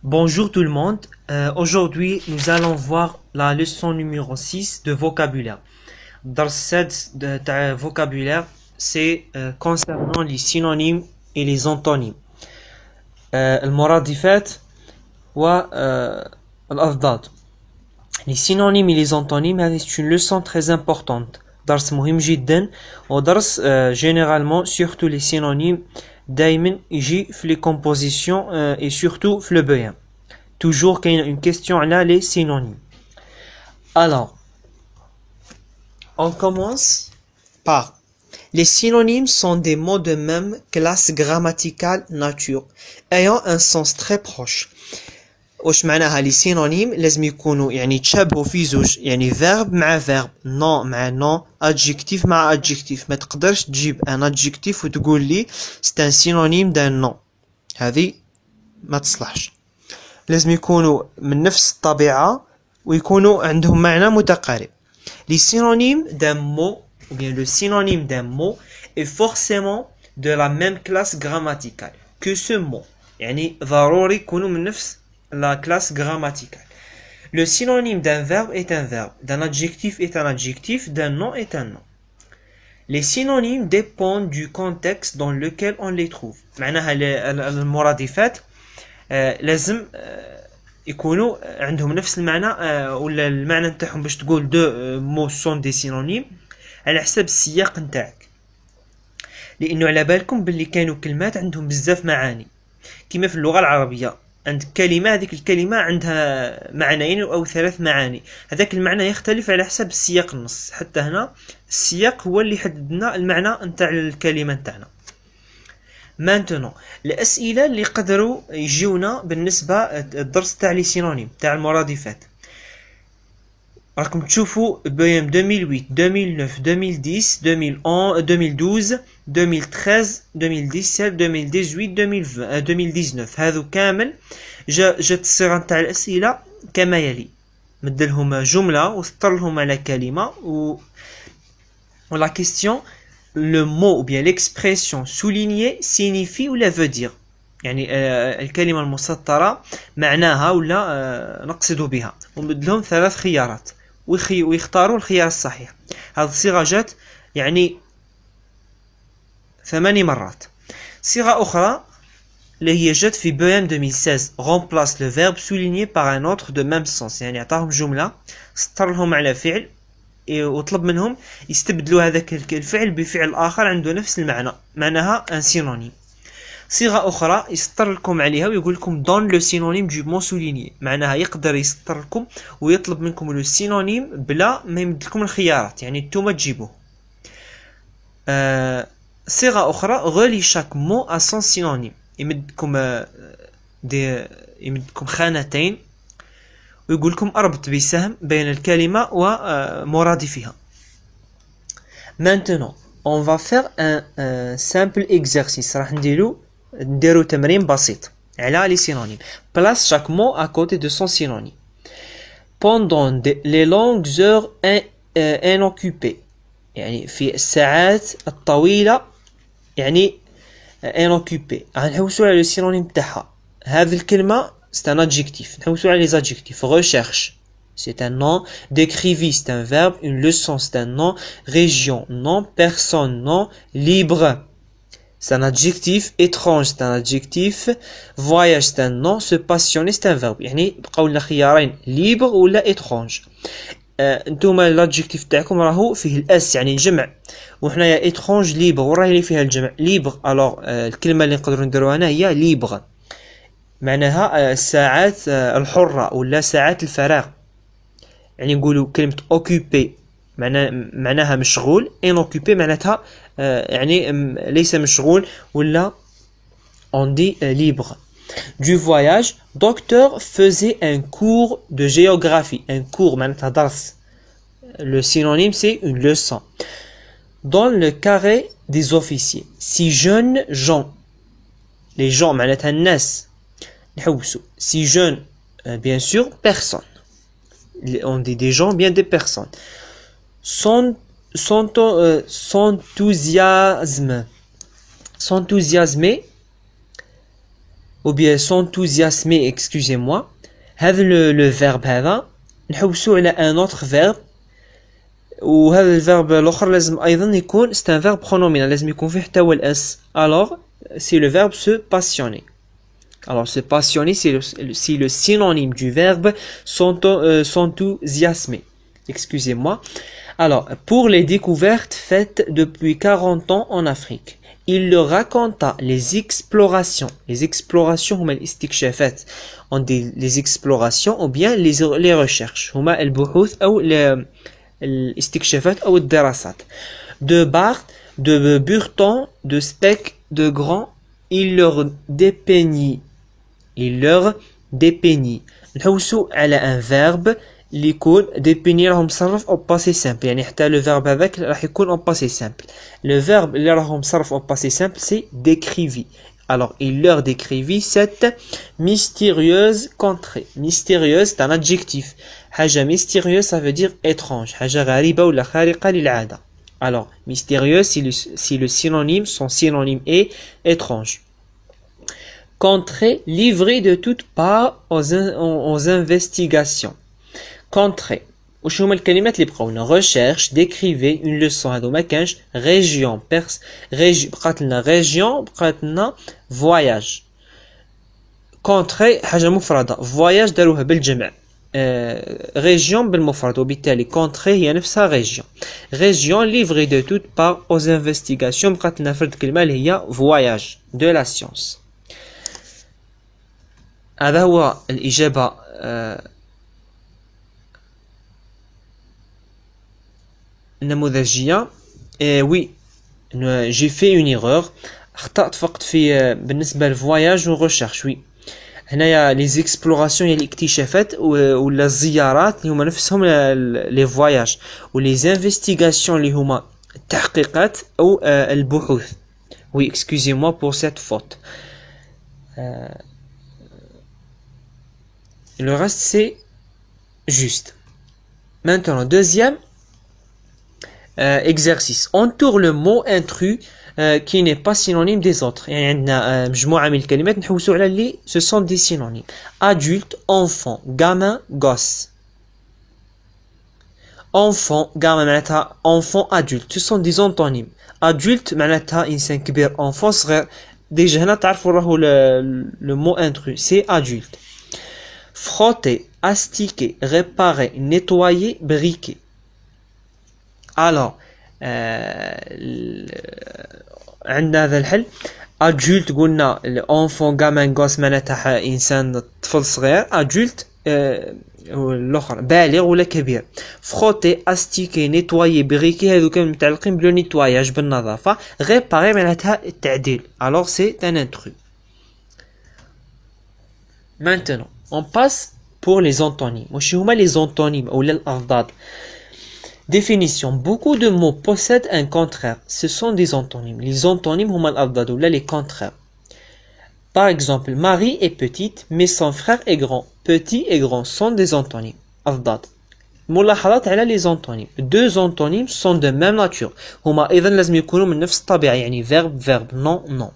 Bonjour tout le monde. Aujourd'hui, nous allons voir la leçon numéro 6 de vocabulaire. Dans cette de vocabulaire, c'est concernant les synonymes et les antonymes. المرادفات والأضداد. Les synonymes et les antonymes, c'est une leçon très importante. درس مهم جدا ودرس généralement surtout les synonymes دايما يجي في les compositions et surtout في le بيان. Toujours qu'il y a une question là les synonymes. Alors, on commence par les synonymes sont des mots de même classe grammaticale nature ayant un sens très proche. واش معناها لي سينونيم لازم يكونوا يعني تشابهوا في زوج يعني verb مع verb non مع non adjectif مع adjectif ما تقدرش تجيب ان adjectif وتقول لي c'est un synonyme d'un non هذه ما تصلحش لازم يكونوا من نفس الطبيعة ويكونوا عندهم معنى متقارب. Les synonymes d'un mot ou bien le synonyme d'un mot est forcément de la même classe grammaticale que ce mot يعني ضروري يكونوا من نفس la classe grammaticale. Le synonyme d'un verbe est un verbe, d'un adjectif est un adjectif, d'un nom est un nom. Les synonymes dépendent du contexte dans lequel on les trouve. معناها المرادفات لازم يكونوا عندهم نفس المعنى ولا المعنى نتاعهم باش تقول دو مو سون دي سينونيم على حسب السياق نتاعك. لانه على بالكم باللي كانوا كلمات عندهم بزاف معاني كما في اللغة العربية عند كلمة هذيك الكلمة عندها معنيين أو ثلاث معاني هذاك المعنى يختلف على حسب السياق النص حتى هنا السياق هو اللي يحددنا المعنى نتاع الكلمة نتاعنا. Maintenant الأسئلة اللي قدروا يجيونا بالنسبة الدرس تاع لي سينونيم تاع المرادفات راكم تشوفوا بيام 2008 2009 2010 2011 2012 2013 2017 2019 هذو كامل جات الصيغة نتاع الأسئلة كما يلي مدلهم جملة وسطر لهم على كلمة و la question le mot ou bien l'expression soulignée signifie ou la veut dire يعني الكلمة المسطرة معناها ولا نقصد بها ومدلهم ثلاث خيارات ويختاروا الخيار الصحيح. هذه الصيغة جات يعني 8 مرات. صيغة أخرى اللي هي جات في بيان 2016 remplace le verbe souligné par un autre de même sens يعني عطاهم جملة سطر لهم على فعل وطلب منهم يستبدلوا هذاك الفعل بفعل آخر عنده نفس المعنى معناها un synonyme. صيغة أخرى يسطر لكم عليها ويقول لكم donne le synonyme du mot souligné معناها يقدر يسطر لكم ويطلب منكم le synonyme بلا ما يمد لكم الخيارات يعني نتوما تجيبوه. صيغة أخرى relie chaque mot à son synonyme يمدكم يمدكم خانتين ويقول لكم أربط بسهم بين الكلمة ومرادفها. Maintenant on va faire un simple exercice راح نديرو تمرين بسيط على les synonymes. Place chaque mot à côté de son synonyme. Pendant les longues heures inoccupées يعني في الساعات الطويلة يعني inoccupé غنحوسو على السينونيم تاعها. هذه الكلمة c'est un adjectif نحوسو على les adjectifs. Recherche c'est un nom, décrivis c'est un verbe, une leçon c'est un nom, région non, personne non, libre c'est un adjectif, étrange c'est un adjectif, voyage c'est un nom, se passionner c'est un verbe. يعني بقاو لنا خيارين libre ولا étrange. انتوما الادجكتيف تاعكم راهو فيه الاس يعني الجمع وحنايا étrange libre وراهي اللي فيها الجمع libre. alors الكلمة اللي نقدروا نديروها هنا هي libre معناها الساعات الحرة ولا ساعات الفراغ. يعني نقولوا كلمة occupé معناها مشغول inoccupé معناتها يعني ليس مشغول ولا on dit libre. Du voyage, docteur faisait un cours de géographie. Un cours معناتها درس. Le synonyme c'est une leçon. Dans le carré des officiers, si jeunes gens. Les gens معناتها الناس نحوسوا. Si jeunes bien sûr personne. On dit des gens bien des personnes. S'enthousiasmer ou bien s'enthousiasmer, excusez-moi. Le verbe هذا نحوسو على un autre verbe وهذا الverbe الآخر لازم أيضا يكون c'est un verbe pronominal لازم يكون فيه حتى هو الاس. Alors c'est le verbe se passionner. Alors se passionner c'est le synonyme du verbe s'enthousiasmer. Excusez-moi. Alors pour les découvertes faites depuis 40 ans en Afrique, il leur raconta les explorations. Les explorations هما الاستكشافات. On dit les explorations ou bien les recherches. هما البحوث أو الاستكشافات أو الدراسات. De Barthes, de Burton, de Speck, de Grand, il leur dépeignit. نحوسو على un verbe اللي يكون ديبيني راهو مصرف او باسي سامبل. يعني حتى لو فيرب هذاك راح يكون او باسي سامبل. لو فيرب اللي راهو مصرف او باسي سامبل سي décrivit. Alors il leur décrivit cette mystérieuse contrée. Mystérieuse c'est un adjectif. حاجة mystérieuse ça veut dire étrange. حاجة غريبة ولا خارقة للعادة. Alors mystérieuse si le synonyme, son synonyme est étrange. Contrée, livrée de toutes parts aux investigations. Contrée. وش هما الكلمات اللي بقاونا؟ recherche, décrivez, une leçon هادو ما كانش. région, بقات لنا région بقات لنا voyage. contrée حاجة مفردة. voyage داروها بالجمع. région بالمفرد وبالتالي contrée هي نفسها région. région livrée de toutes parts aux investigations بقات لنا فرد كلمة اللي هي voyage de la science. هذا هو الإجابة النموذجية. oui j'ai fait une erreur. اخطأت فقط في بالنسبة للفواياج والريشيرش. oui هنايا لي زيكسبلوراسيون هي الاكتشافات ولا الزيارات اللي هما نفسهم لي فواياج ولي زانفستيغاسيون اللي هما التحقيقات او البحوث. oui excusez-moi pour cette faute. Le reste c'est juste. Maintenant deuxième exercice. Entoure le mot intrus qui n'est pas synonyme des autres. يعني عندنا مجموعة من الكلمات نحوسو على اللي ce sont des synonymes. Adulte, enfant, gamin, gosse. Enfant, gamin معناتها enfant, adulte. Ce sont des antonymes. Adulte معناتها إنسان كبير. Enfant صغير. déjà هنا تعرفوا راهو le mot intrus c'est adulte. Frotter, astiquer, réparer, nettoyer, briquer. Alors عندنا هذا الحل. adulte قلنا enfant gamin gosse معناتها إنسان طفل صغير. adulte الآخر بالغ ولا كبير. frotter, astiquer, nettoyer, briquer هذو كانوا متعلقين بلو نيتواياج بالنظافة. réparer معناتها التعديل. alors c'est un intrus. Maintenant on passe pour les antonymes. وش هما les antonymes ou الأضداد؟ Définition. Beaucoup de mots possèdent un contraire. Ce sont des antonymes. Les antonymes هما الأضداد ولا les contraires. Par exemple, Marie est petite, mais son frère est grand. Petit et grand sont des antonymes. أضداد. ملاحظات على les antonymes. Deux antonymes sont de même nature. هما أيضا لازم يكونوا من نفس الطبيعة. يعني verbe, non, non.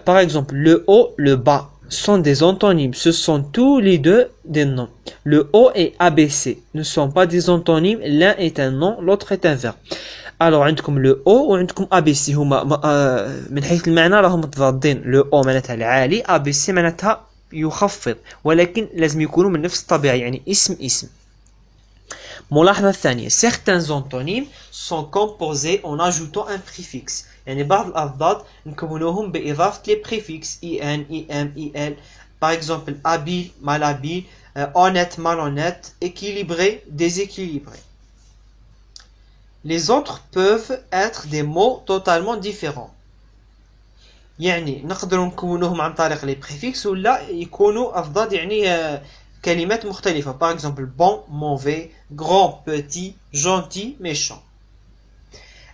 Par exemple, le haut, le bas sont des antonymes. Ce sont tous les deux des noms. Le haut et ABC ne sont pas des antonymes. L'un est un nom, l'autre est un verbe. Alors عندكم le haut وعندكم ABC هما من حيث المعنى راهم متضادين. le haut معناتها العالي. ABC معناتها يخفض ولكن لازم يكونوا من نفس الطبيعة يعني اسم. ملاحظة الثانية. Certains antonymes sont composés en ajoutant un préfixe. يعني بعض الأضداد نكونوهم بإضافة les préfixes en, im, il. Par exemple, habile, malhabile, honnête, malhonnête, équilibré, déséquilibré. Les autres peuvent être des mots totalement différents. يعني نقدروا نكونوهم عن طريق les préfixes ولا يكونوا أضداد يعني كلمات مختلفة. Par exemple, bon, mauvais, grand, petit, gentil, méchant.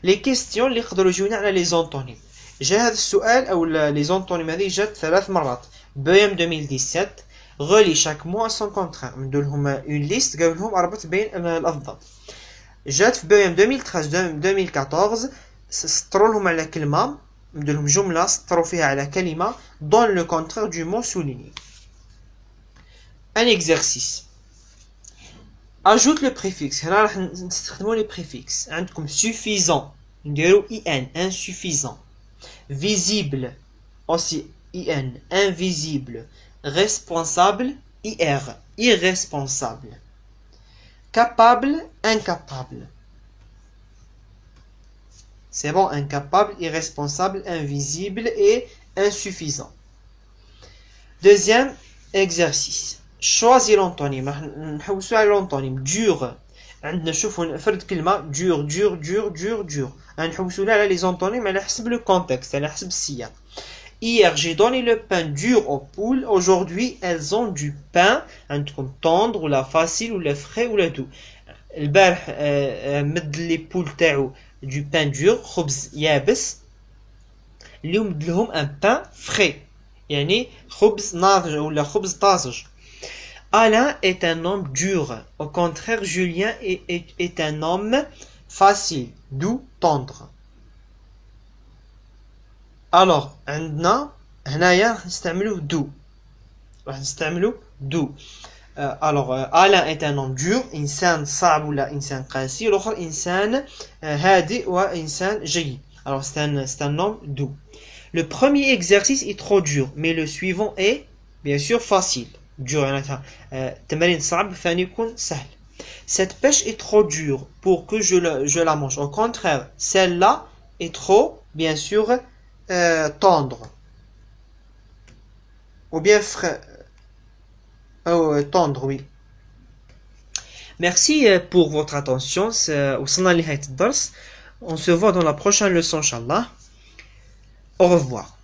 Les questions اللي يقدروا يجيونا على les antonymes. جا هذا السؤال أو les antonymes هذه جات 3 مرات. BEM 2017 relie chaque mot à son contraire. ندير لهم une liste قالوا لهم أربط بين الأضداد. جات في BEM 2013 2014 سطروا لهم على كلمة نديرلهم جملة سطروا فيها على كلمة dans le contraire du mot souligné. Un exercice. Ajoute le préfixe. هنا راح نستخدموا les préfixes. عندكم suffisant. نديروا in insuffisant. Visible aussi in invisible. Responsable ir irresponsable. Capable incapable. C'est bon, incapable, irresponsable, invisible et insuffisant. Deuxième exercice. Choisis l'antonyme. نحوسوا على l'antonyme. Dur. عندنا شوفوا نفرد كلمة dur dur dur dur dur. نحوسوا على les antonymes على حسب le contexte, على حسب السياق. Hier, j'ai donné le pain dur aux poules. Aujourd'hui, elles ont du pain. عندكم tendre ou la facile ou le frais ou le doux. البارح مد لي بول تاعو du pain dur خبز يابس. اليوم مد لهم un pain frais. يعني خبز ناضج ولا خبز طازج. Alain est un homme dur. Au contraire, Julien est un homme facile, doux, tendre. Alors, عندنا هنايا راح نستعملو doux. راح نستعملو doux. Alors, Alain est un homme dur, إنسان صعب ولا إنسان قاسي. الآخر إنسان هادئ وإنسان جيد. Alors, c'est un homme doux. Le premier exercice est trop dur, mais le suivant est bien sûr facile. Dur معناتها تمارين صعب ثاني يكون سهل. Cette pêche est trop dure pour que je la mange. Au contraire, celle-là est trop bien sûr tendre. Ou bien frais. Tendre, oui. Merci pour votre attention. وصلنا لنهاية الدرس. On se voit dans la prochaine leçon, Inch'Allah. Au revoir.